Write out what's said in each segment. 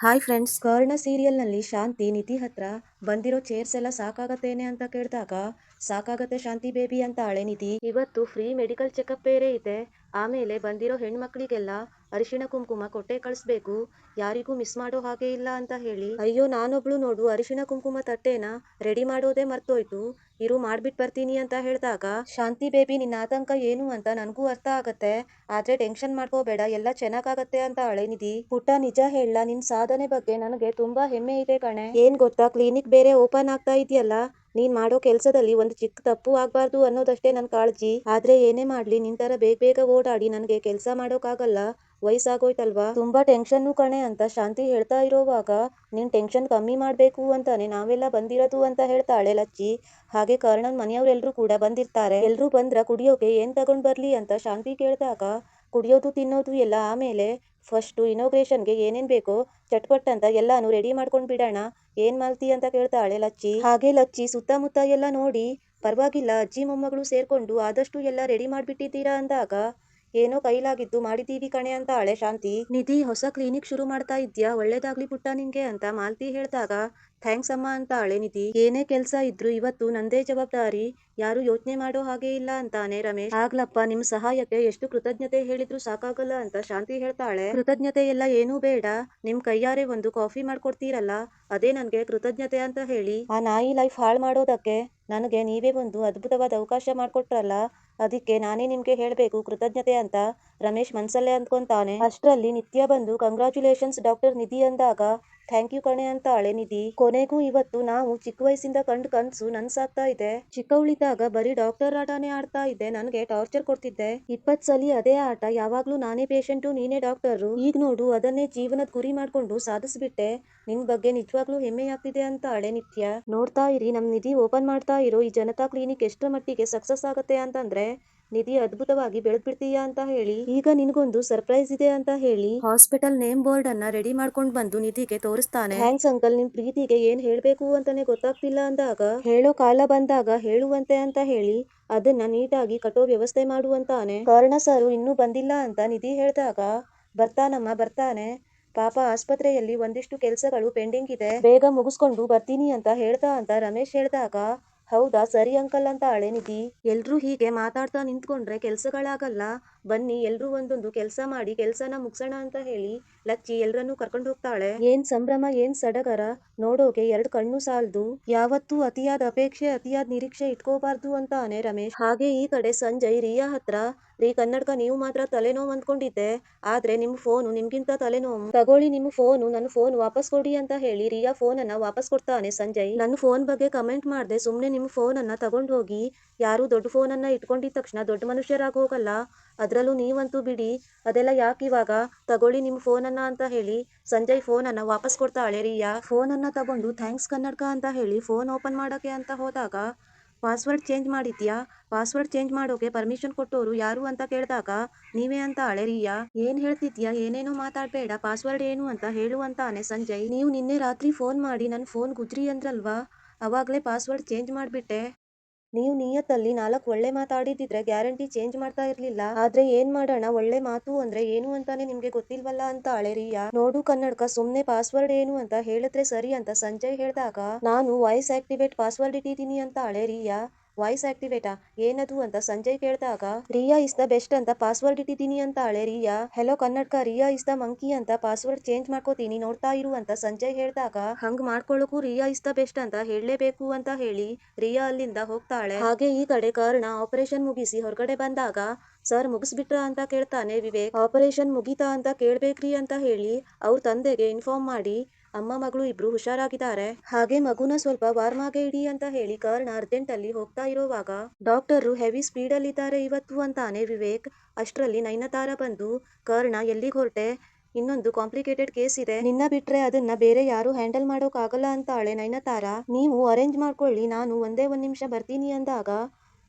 Hi friends, Karna ಸೀರಿಯಲ್ನಲ್ಲಿ ಶಾಂತಿ ನಿಧಿ ಹತ್ರ ಬಂದಿರೋ chairs ಎಲ್ಲ ಸಾಕಾಗತ್ತೇನೆ ಅಂತ ಕೇಳಿದಾಗ ಸಾಕಾಗತ್ತೆ ಶಾಂತಿ ಬೇಬಿ ಅಂತ ಹಳೆ ನಿಧಿ. ಇವತ್ತು ಫ್ರೀ ಮೆಡಿಕಲ್ ಚೆಕಪ್ ಬೇರೆ ಇದೆ. ಆಮೇಲೆ ಬಂದಿರೋ ಹೆಣ್ಮಕ್ಳಿಗೆಲ್ಲ ಅರಿಶಿಣ ಕುಂಕುಮ ಕೊಟ್ಟೆ ಕಳಿಸ್ಬೇಕು, ಯಾರಿಗೂ ಮಿಸ್ ಮಾಡೋ ಹಾಗೆ ಇಲ್ಲ ಅಂತ ಹೇಳಿ. ಅಯ್ಯೋ ನಾನೊಬ್ಳು ನೋಡು ಅರಿಶಿಣ ಕುಂಕುಮ ತಟ್ಟೆನ ರೆಡಿ ಮಾಡೋದೇ ಮರ್ತೋಯ್ತು, ಇರು ಮಾಡ್ಬಿಟ್ಟು ಬರ್ತೀನಿ ಅಂತ ಹೇಳಿದಾಗ ಶಾಂತಿ ಬೇಬಿ ನಿನ್ನ ಆತಂಕ ಏನು ಅಂತ ನನಗೂ ಅರ್ಥ ಆಗತ್ತೆ, ಆದ್ರೆ ಟೆನ್ಷನ್ ಮಾಡ್ಕೋಬೇಡ, ಎಲ್ಲ ಚೆನ್ನಾಗಾಗತ್ತೆ ಅಂತ ಹಳೆ ನಿಧಿ. ಪುಟ್ಟ ನಿಜ ಹೇಳ, ನಿನ್ ಸಾಧನೆ ಬಗ್ಗೆ ನನಗೆ ತುಂಬಾ ಹೆಮ್ಮೆ ಇದೆ ಕಣೆ. ಏನ್ ಗೊತ್ತಾ, ಕ್ಲಿನಿಕ್ ಬೇರೆ ಓಪನ್ ಆಗ್ತಾ ಇದೆಯಲ್ಲ, ನೀನ್ ಮಾಡೋ ಕೆಲ್ಸದಲ್ಲಿ ಒಂದು ಚಿಕ್ಕ ತಪ್ಪು ಆಗ್ಬಾರ್ದು ಅನ್ನೋದಷ್ಟೇ ನನ್ ಕಾಳಜಿ. ಆದ್ರೆ ಏನೇ ಮಾಡ್ಲಿ ನಿಂತರ ಬೇಗ ಬೇಗ ಓಡಾಡಿ ನನ್ಗೆ ಕೆಲ್ಸ ಮಾಡೋಕ್ಕಾಗಲ್ಲ, ವಯಸ್ಸಾಗೋಯ್ತಲ್ವಾ, ತುಂಬಾ ಟೆನ್ಷನ್ನು ಕಣೆ ಅಂತ ಶಾಂತಿ ಹೇಳ್ತಾ ಇರೋವಾಗ ನಿನ್ ಟೆನ್ಷನ್ ಕಮ್ಮಿ ಮಾಡ್ಬೇಕು ಅಂತಾನೆ ನಾವೆಲ್ಲ ಬಂದಿರೋದು ಅಂತ ಹೇಳ್ತಾಳೆ ಲಚ್ಚಿ. ಹಾಗೆ ಕರ್ಣನ್ ಮನೆಯವರೆಲ್ಲರೂ ಕೂಡ ಬಂದಿರ್ತಾರೆ. ಎಲ್ರೂ ಬಂದ್ರ ಕುಡಿಯೋಕೆ ಏನ್ ತಗೊಂಡ್ ಬರ್ಲಿ ಅಂತ ಶಾಂತಿ ಕೇಳಿದಾಗ ಕುಡಿಯೋದು ತಿನ್ನೋದು ಎಲ್ಲ ಆಮೇಲೆ ಫಸ್ಟ್ ಇನೋಗ್ರೇಷನ್ಗೆ ಏನೇನ್ ಬೇಕೋ ಚಟ್ಪಟ್ ಅಂತ ಎಲ್ಲಾನು ರೆಡಿ ಮಾಡ್ಕೊಂಡ್ ಬಿಡೋಣ, ಏನ್ ಮಾಡ್ತಿ ಅಂತ ಕೇಳ್ತಾಳೆ ಲಚ್ಚಿ. ಹಾಗೆ ಲಚ್ಚಿ ಸುತ್ತಮುತ್ತ ಎಲ್ಲ ನೋಡಿ ಪರವಾಗಿಲ್ಲ ಅಜ್ಜಿ ಮೊಮ್ಮಗಳು ಸೇರ್ಕೊಂಡು ಆದಷ್ಟು ಎಲ್ಲ ರೆಡಿ ಮಾಡ್ಬಿಟ್ಟಿದ್ದೀರಾ ಅಂದಾಗ ಏನೋ ಕೈಲಾಗಿದ್ದು ಮಾಡಿದೀವಿ ಕಣೆ ಅಂತ ಹಳೆ ಶಾಂತಿ. ನಿಧಿ ಹೊಸ ಕ್ಲಿನಿಕ್ ಶುರು ಮಾಡ್ತಾ ಇದ್ಯಾ, ಒಳ್ಳೇದಾಗ್ಲಿ ಪುಟ್ಟ ನಿಂಗೆ ಅಂತ ಮಾಲ್ತಿ ಹೇಳ್ದಾಗ ಥ್ಯಾಂಕ್ಸ್ ಅಮ್ಮ ಅಂತ ಹಳೆ ನಿಧಿ. ಏನೇ ಕೆಲ್ಸ ಇದ್ರು ಇವತ್ತು ನಂದೇ ಜವಾಬ್ದಾರಿ, ಯಾರು ಯೋಚನೆ ಮಾಡೋ ಹಾಗೆ ಇಲ್ಲ ಅಂತಾನೆ ರಮೇಶ್. ಆಗ್ಲಪ್ಪ, ನಿಮ್ ಸಹಾಯಕ್ಕೆ ಎಷ್ಟು ಕೃತಜ್ಞತೆ ಹೇಳಿದ್ರು ಸಾಕಾಗಲ್ಲ ಅಂತ ಶಾಂತಿ ಹೇಳ್ತಾಳೆ. ಕೃತಜ್ಞತೆ ಎಲ್ಲ ಏನೂ ಬೇಡ, ನಿಮ್ ಕೈಯಾರೆ ಒಂದು ಕಾಫಿ ಮಾಡ್ಕೊಡ್ತೀರಲ್ಲ ಅದೇ ನನ್ಗೆ ಕೃತಜ್ಞತೆ ಅಂತ ಹೇಳಿ. ಆ ನಾಯಿ ಲೈಫ್ ಹಾಳು ಮಾಡೋದಕ್ಕೆ ನನಗೆ ನೀವೇ ಒಂದು ಅದ್ಭುತವಾದ ಅವಕಾಶ ಮಾಡ್ಕೊಟ್ರಲ್ಲ, ಅದಕ್ಕೆ ನಾನೇ ನಿಮ್ಗೆ ಹೇಳ್ಬೇಕು ಕೃತಜ್ಞತೆ ಅಂತ ರಮೇಶ್ ಮನ್ಸಲ್ಲೇ ಅಂದ್ಕೊಂತಾನೆ. ಅಷ್ಟ್ರಲ್ಲಿ ನಿತ್ಯ ಬಂದು ಕಂಗ್ರಾಚುಲೇಷನ್ಸ್ ಡಾಕ್ಟರ್ ನಿಧಿ ಅಂದಾಗ ಥ್ಯಾಂಕ್ ಯು ಕಣೆ ಅಂತ ಹಳೆ ನಿಧಿ. ಕೊನೆಗೂ ಇವತ್ತು ನಾವು ಚಿಕ್ಕ ವಯಸ್ಸಿಂದ ಕಂಡು ಕನ್ಸು ನನ್ಸಾಗ್ತಾ ಇದೆ. ಚಿಕ್ಕವಳಿದ್ದಾಗ ಬರೀ ಡಾಕ್ಟರ್ ಆಟನೇ ಆಡ್ತಾ ಇದ್ದೆ, ನನ್ಗೆ ಟಾರ್ಚರ್ ಕೊಡ್ತಿದ್ದೆ, 20 ಸಲಿ ಅದೇ ಆಟ, ಯಾವಾಗ್ಲೂ ನಾನೇ ಪೇಷಂಟು ನೀನೇ ಡಾಕ್ಟರು, ಈಗ ನೋಡು ಅದನ್ನೇ ಜೀವನದ ಗುರಿ ಮಾಡ್ಕೊಂಡು ಸಾಧಿಸ್ಬಿಟ್ಟೆ, ನಿನ್ ಬಗ್ಗೆ ನಿಜವಾಗ್ಲೂ ಹೆಮ್ಮೆ ಆಗ್ತಿದೆ ಅಂತ ಹಳೆ ನಿತ್ಯ. ನೋಡ್ತಾ ಇರಿ ನಮ್ ನಿಧಿ ಓಪನ್ ಮಾಡ್ತಾ ಇರೋ ಈ ಜನತಾ ಕ್ಲಿನಿಕ್ ಎಷ್ಟರ ಮಟ್ಟಿಗೆ ಸಕ್ಸಸ್ ಆಗತ್ತೆ ಅಂತಂದ್ರೆ ನಿಧಿ ಅದ್ಭುತವಾಗಿ ಬೆಳೆದ್ಬಿಡ್ತೀಯಾ ಅಂತ ಹೇಳಿ. ಈಗ ನಿನ್ಗೊಂದು ಸರ್ಪ್ರೈಸ್ ಇದೆ ಅಂತ ಹೇಳಿ ಹಾಸ್ಪಿಟಲ್ ನೇಮ್ ಬೋರ್ಡ್ ಅನ್ನ ರೆಡಿ ಮಾಡ್ಕೊಂಡ್ ಬಂದು ನಿಧಿಗೆ ತೋರಿಸ್ತಾನೆ. ಥ್ಯಾಂಕ್ಸ್ ಅಂಕಲ್, ನಿಮ್ ಪ್ರೀತಿಗೆ ಏನ್ ಹೇಳ್ಬೇಕು ಅಂತಾನೆ ಗೊತ್ತಾಗ್ತಿಲ್ಲ ಅಂದಾಗ ಹೇಳೋ ಕಾಲ ಬಂದಾಗ ಹೇಳುವಂತೆ ಅಂತ ಹೇಳಿ ಅದನ್ನ ನೀಟಾಗಿ ಕಟ್ಟೋ ವ್ಯವಸ್ಥೆ ಮಾಡುವಂತಾನೆ. ಕರ್ಣ ಸರು ಇನ್ನೂ ಬಂದಿಲ್ಲ ಅಂತ ನಿಧಿ ಹೇಳಿದಾಗ ಬರ್ತಾನಮ್ಮ ಬರ್ತಾನೆ, ಪಾಪ ಆಸ್ಪತ್ರೆಯಲ್ಲಿ ಒಂದಿಷ್ಟು ಕೆಲ್ಸಗಳು ಪೆಂಡಿಂಗ್ ಇದೆ, ಬೇಗ ಮುಗಿಸ್ಕೊಂಡು ಬರ್ತೀನಿ ಅಂತ ಹೇಳ್ತಾ ಅಂತ ರಮೇಶ್ ಹೇಳಿದಾಗ ಹೌದಾ ಸರಿ ಅಂಕಲ್ ಅಂತ ಹಳೆ ನಿಧಿ. ಎಲ್ರೂ ಹೀಗೆ ಮಾತಾಡ್ತಾ ನಿಂತ್ಕೊಂಡ್ರೆ ಕೆಲ್ಸಗಳಾಗಲ್ಲ, ಬನ್ನಿ ಎಲ್ರೂ ಒಂದೊಂದು ಕೆಲಸ ಮಾಡಿ ಕೆಲ್ಸನ ಮುಗ್ಸೋಣ ಅಂತ ಹೇಳಿ ಲಚ್ಚಿ ಎಲ್ರನ್ನೂ ಕರ್ಕೊಂಡು ಹೋಗ್ತಾಳೆ. ಏನ್ ಸಂಭ್ರಮ, ಏನ್ ಸಡಗರ, ನೋಡೋಕೆ 2 ಕಣ್ಣು ಸಾಲ್ದು, ಯಾವತ್ತೂ ಅತಿಯಾದ ಅಪೇಕ್ಷೆ ಅತಿಯಾದ ನಿರೀಕ್ಷೆ ಇಟ್ಕೋಬಾರ್ದು ಅಂತಾನೆ ರಮೇಶ್. ಹಾಗೆ ಈ ಕಡೆ ಸಂಜಯ್ ರಿಯಾ ಹತ್ರ ರೀ ಕನ್ನಡಕ, ನೀವು ಮಾತ್ರ ತಲೆನೋವು ಅಂದ್ಕೊಂಡಿದ್ದೆ, ಆದ್ರೆ ನಿಮ್ ಫೋನು ನಿಮ್ಗಿಂತ ತಲೆನೋವು, ತಗೊಳ್ಳಿ ನಿಮ್ಮ ಫೋನು, ನನ್ನ ಫೋನ್ ವಾಪಸ್ ಕೊಡಿ ಅಂತ ಹೇಳಿ ರಿಯಾ ಫೋನ್ ಅನ್ನ ವಾಪಸ್ ಕೊಡ್ತಾನೆ ಸಂಜಯ್. ನನ್ನ ಫೋನ್ ಬಗ್ಗೆ ಕಮೆಂಟ್ ಮಾಡ್ದೆ ಸುಮ್ನೆ ನಿಮ್ಮ ಫೋನ್ ಅನ್ನ ತಗೊಂಡ್ ಹೋಗಿ, ಯಾರು ದೊಡ್ಡ ಫೋನ್ ಅನ್ನ ಇಟ್ಕೊಂಡಿದ ತಕ್ಷಣ ದೊಡ್ಡ ಮನುಷ್ಯರಾಗಿ ಹೋಗಲ್ಲ, ಅದ್ರಲ್ಲೂ ನೀವಂತೂ ಬಿಡಿ, ಅದೆಲ್ಲ ಯಾಕಿವಾಗ, ತಗೊಳ್ಳಿ ನಿಮ್ಮ ಫೋನ್ ಅನ್ನ ಅಂತ ಹೇಳಿ ಸಂಜಯ್ ಫೋನ್ ಅನ್ನ ವಾಪಸ್ ಕೊಡ್ತಾಳೆ ರಿಯಾ. ಫೋನ್ ಅನ್ನ ತಗೊಂಡು ಥ್ಯಾಂಕ್ಸ್ ಕನ್ನಡಕ ಅಂತ ಹೇಳಿ ಫೋನ್ ಓಪನ್ ಮಾಡಕ್ಕೆ ಅಂತ ಹೋದಾಗ ಪಾಸ್ವರ್ಡ್ ಚೇಂಜ್ ಮಾಡಿದ್ಯಾ, ಪಾಸ್ವರ್ಡ್ ಚೇಂಜ್ ಮಾಡೋಕೆ ಪರ್ಮಿಷನ್ ಕೊಟ್ಟೋರು ಯಾರು ಅಂತ ಕೇಳಿದಾಗ ನೀವೇ ಅಂತ ಹಳೆ ರಿಯಾ. ಏನ್ ಹೇಳ್ತಿದ್ಯಾ, ಏನೇನೋ ಮಾತಾಡ್ಬೇಡ, ಪಾಸ್ವರ್ಡ್ ಏನು ಅಂತ ಹೇಳು ಅಂತಾನೆ ಸಂಜಯ್. ನೀವು ನಿನ್ನೆ ರಾತ್ರಿ ಫೋನ್ ಮಾಡಿ ನನ್ನ ಫೋನ್ ಗುದ್ರಿ ಅಂದ್ರಲ್ವಾ, ಅವಾಗ್ಲೇ ಪಾಸ್ವರ್ಡ್ ಚೇಂಜ್ ಮಾಡ್ಬಿಟ್ಟೆ, ನೀವು ನಿಯತ್ತಲ್ಲಿ 4 ಒಳ್ಳೆ ಮಾತಾಡಿದಿದ್ರೆ ಗ್ಯಾರಂಟಿ ಚೇಂಜ್ ಮಾಡ್ತಾ ಇರ್ಲಿಲ್ಲ, ಆದ್ರೆ ಏನ್ ಮಾಡೋಣ, ಒಳ್ಳೆ ಮಾತು ಅಂದ್ರೆ ಏನು ಅಂತಾನೆ ನಿಮ್ಗೆ ಗೊತ್ತಿಲ್ವಲ್ಲ ಅಂತ ಹಳೆ ರಿಯಾ. ನೋಡು ಕನ್ನಡಕ, ಸುಮ್ನೆ ಪಾಸ್ವರ್ಡ್ ಏನು ಅಂತ ಹೇಳಿದ್ರೆ ಸರಿ ಅಂತ ಸಂಜಯ್ ಹೇಳಿದಾಗ ನಾನು ವಾಯ್ಸ್ ಆಕ್ಟಿವೇಟ್ ಪಾಸ್ವರ್ಡ್ ಇಟ್ಟಿದ್ದೀನಿ ಅಂತ ಹಳೆ ರಿಯಾ. ವಾಯ್ಸ್ ಆಕ್ಟಿವೇಟಾ, ಏನದು ಅಂತ ಸಂಜಯ್ ಕೇಳಿದಾಗ ರಿಯಾ ಇಸ್ ದ ಬೆಸ್ಟ್ ಅಂತ ಪಾಸ್ವರ್ಡ್ ಇಟ್ಟಿದ್ದೀನಿ ಅಂತ ಹಳೆ ರಿಯಾ. ಹೆಲೋ ಕನ್ನಡಕ, ರಿಯಾ ಇಸ್ ದ ಮಂಕಿ ಅಂತ ಪಾಸ್ವರ್ಡ್ ಚೇಂಜ್ ಮಾಡ್ಕೋತೀನಿ ನೋಡ್ತಾ ಇರು ಅಂತ ಸಂಜಯ್ ಹೇಳಿದಾಗ ಹಂಗ್ ಮಾಡ್ಕೊಳ್ಳೋಕು ರಿಯಾ ಇಸ್ ದ ಬೆಸ್ಟ್ ಅಂತ ಹೇಳಲೇಬೇಕು ಅಂತ ಹೇಳಿ ರಿಯಾ ಅಲ್ಲಿಂದ ಹೋಗ್ತಾಳೆ. ಹಾಗೆ ಈ ಕಡೆ ಕರ್ಣ ಆಪರೇಷನ್ ಮುಗಿಸಿ ಹೊರಗಡೆ ಬಂದಾಗ ಸರ್ ಮುಗಿಸ್ಬಿಟ್ರ ಅಂತ ಕೇಳ್ತಾನೆ ವಿವೇಕ್. ಆಪರೇಷನ್ ಮುಗೀತಾ ಅಂತ ಕೇಳ್ಬೇಕ್ರಿ ಅಂತ ಹೇಳಿ ಅವ್ರ ತಂದೆಗೆ ಇನ್ಫಾರ್ಮ್ ಮಾಡಿ ಅಮ್ಮ ಮಗಳು ಇಬ್ರು ಹುಷಾರಾಗಿದ್ದಾರೆ, ಹಾಗೆ ಮಗುನ ಸ್ವಲ್ಪ ವಾರ್ಮ್ ಆಗಿ ಇಡಿ ಅಂತ ಹೇಳಿ ಕರ್ಣ ಅರ್ಜೆಂಟ್ ಅಲ್ಲಿ ಹೋಗ್ತಾ ಇರೋವಾಗ ಡಾಕ್ಟರು ಹೆವಿ ಸ್ಪೀಡ್ ಅಲ್ಲಿ ಇದ್ದಾರೆ ಇವತ್ತು ಅಂತಾನೆ ವಿವೇಕ್. ಅಷ್ಟ್ರಲ್ಲಿ ನಯನತಾರ ಬಂದು ಕರ್ಣ ಎಲ್ಲಿಗೆ ಹೊರಟೆ, ಇನ್ನೊಂದು ಕಾಂಪ್ಲಿಕೇಟೆಡ್ ಕೇಸ್ ಇದೆ, ನಿನ್ನ ಬಿಟ್ರೆ ಅದನ್ನ ಬೇರೆ ಯಾರು ಹ್ಯಾಂಡಲ್ ಮಾಡೋಕ್ ಆಗಲ್ಲ ಅಂತಾಳೆ ನಯನತಾರ. ನೀವು ಅರೇಂಜ್ ಮಾಡ್ಕೊಳ್ಳಿ, ನಾನು ಒಂದೇ 1 ನಿಮಿಷ ಬರ್ತೀನಿ ಅಂದಾಗ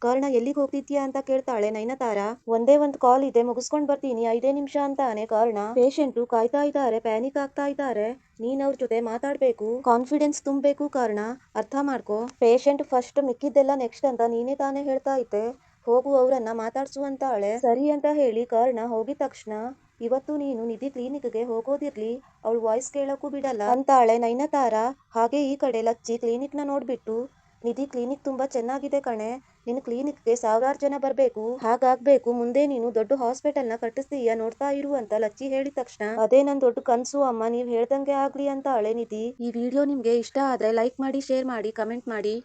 ಕರ್ಣ ಎಲ್ಲಿಗೆ ಹೋಗ್ತಿದ್ಯಾ ಅಂತ ಕೇಳ್ತಾಳೆ ನಯನತಾರ. ಒಂದೇ ಒಂದು ಕಾಲ್ ಇದೆ ಮುಗಿಸ್ಕೊಂಡ್ ಬರ್ತೀನಿ 5 ನಿಮಿಷ ಅಂತಾನೆ ಕರ್ಣ. ಪೇಷಂಟು ಕಾಯ್ತಾ ಇದ್ದಾರೆ, ಪ್ಯಾನಿಕ್ ಆಗ್ತಾ ಇದ್ದಾರೆ, ನೀನ್ ಅವ್ರ ಜೊತೆ ಮಾತಾಡ್ಬೇಕು, ಕಾನ್ಫಿಡೆನ್ಸ್ ತುಂಬಬೇಕು ಕರ್ಣ, ಅರ್ಥ ಮಾಡ್ಕೋ, ಪೇಷಂಟ್ ಫಸ್ಟ್ ಮಿಕ್ಕಿದ್ದೆಲ್ಲ ನೆಕ್ಸ್ಟ್ ಅಂತ ನೀನೇ ತಾನೇ ಹೇಳ್ತಾ ಇದ್ದೆ, ಹೋಗು ಅವ್ರನ್ನ ಮಾತಾಡ್ಸು ಅಂತಾಳೆ. ಸರಿ ಅಂತ ಹೇಳಿ ಕರ್ಣ ಹೋಗಿದ ತಕ್ಷಣ ಇವತ್ತು ನೀನು ನಿಧಿ ಕ್ಲಿನಿಕ್ಗೆ ಹೋಗೋದಿರ್ಲಿ, ಅವಳು ವಾಯ್ಸ್ ಕೇಳೋಕ್ಕೂ ಬಿಡಲ್ಲ ಅಂತಾಳೆ ನಯನತಾರ. ಹಾಗೆ ಈ ಕಡೆ ಲಚ್ಚಿ ಕ್ಲಿನಿಕ್ನ ನೋಡ್ಬಿಟ್ಟು, ನಿಧಿ ಕ್ಲಿನಿಕ್ ತುಂಬಾ ಚೆನ್ನಾಗಿದೆ ಕಣೆ, ನಿನ್ನ ಕ್ಲಿನಿಕ್ಗೆ 1000 ಜನ ಬರ್ಬೇಕು, ಹಾಗಾಗ್ಬೇಕು, ಮುಂದೆ ನೀನು ದೊಡ್ಡ ಹಾಸ್ಪಿಟಲ್ನ ಕಟ್ಟಿಸ್ತೀಯ, ನೋಡ್ತಾ ಇರು ಅಂತ ಲಚ್ಚಿ ಹೇಳಿದ ತಕ್ಷಣ, ಅದೇ ನನ್ ದೊಡ್ಡ ಕನ್ಸು ಅಮ್ಮ, ನೀವ್ ಹೇಳ್ದಂಗೆ ಆಗ್ಲಿ ಅಂತ ಅಳೆ ನಿಧಿ. ಈ ವಿಡಿಯೋ ನಿಮ್ಗೆ ಇಷ್ಟ ಆದ್ರೆ ಲೈಕ್ ಮಾಡಿ, ಶೇರ್ ಮಾಡಿ, ಕಮೆಂಟ್ ಮಾಡಿ.